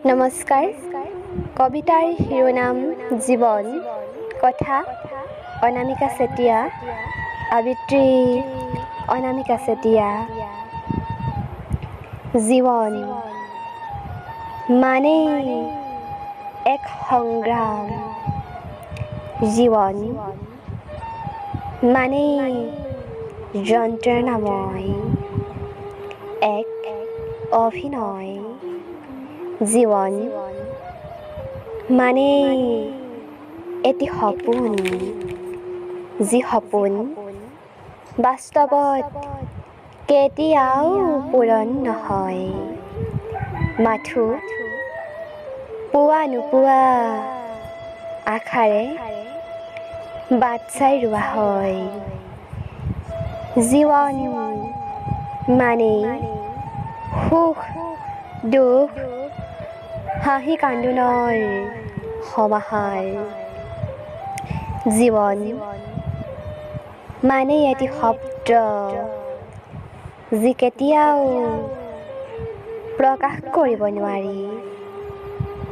নমস্কাৰ। কবিতাৰ শিৰোনাম জীৱন, কথা অনামিকা চেতিয়া, আবৃত্তি অনামিকা চেতিয়া। জীৱন মানে এক সংগ্ৰাম, জীৱন মানে যন্ত্ৰণাময় এক অভিনয়। জীৱন মানে এটি সপোন, যি সপোন বাস্তৱত কেতিয়াও পূৰণ নহয়। মাথো পোৱা নোপোৱা আশাৰে বাট চাই ৰোৱা হয়। জীৱন মানে সুখ দুখ হাঁহি কান্দোনৰ সমাহাৰ। জীৱন মানে এটি শব্দ, যি কেতিয়াও প্ৰকাশ কৰিব নোৱাৰি,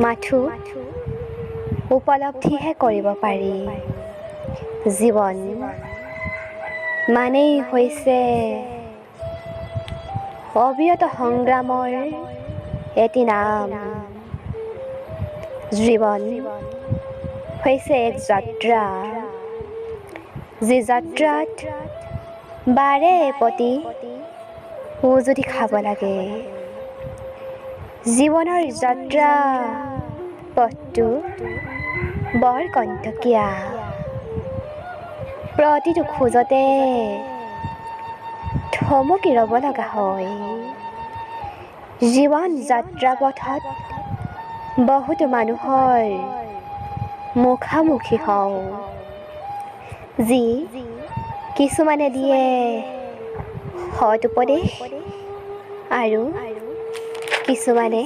মাথো উপলব্ধিহে কৰিব পাৰি। জীৱন মানেই হৈছে অবিৰত সংগ্ৰামৰ এটি নাম। জীৱন হৈছে এক যাত্ৰা, যি যাত্ৰাত বাৰে প্ৰতি উজুতি খাব লাগে। জীৱনৰ যাত্ৰা পথটো বৰ কণ্টকীয়া, প্ৰতিটো খোজতে থমকি ৰ'ব লগা হয়। জীৱন যাত্ৰা পথত বহুতো মানুহৰ মুখামুখি হওঁ, যি কিছুমানে দিয়ে সৎ উপদেশ আৰু কিছুমানে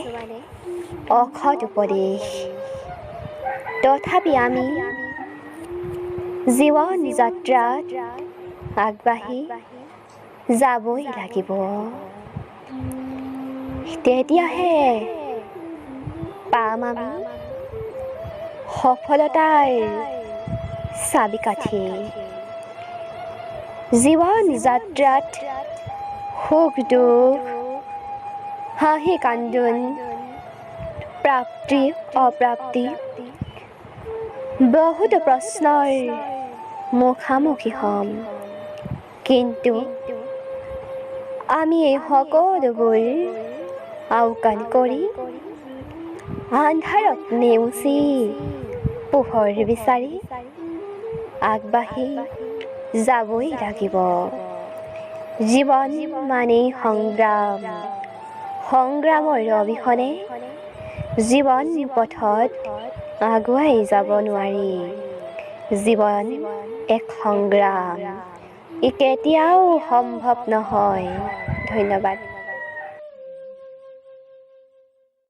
অসৎ উপদেশ। তথাপি আমি জীৱন যাত্ৰাত আগবাঢ়ি যাবই লাগিব, তেতিয়াহে পাম আমি সফলতাৰ চাবিকাঠি। জীৱন যাত্ৰাত সুখ দুখ হাঁহি কান্দোন প্ৰাপ্তি অপ্ৰাপ্তি বহুতো প্ৰশ্নৰ মুখামুখি হ'ম, কিন্তু আমি এই সকলোবোৰ আওকাণ কৰি আন্ধাৰক নেওচি পোহৰ বিচাৰি আগবাঢ়ি যাবই লাগিব। জীৱন মানেই সংগ্ৰাম, সংগ্ৰামৰ অবিহনে জীৱন পথত আগুৱাই যাব নোৱাৰি। জীৱন এক সংগ্ৰাম, ই কেতিয়াও সম্ভৱ নহয়। ধন্যবাদ।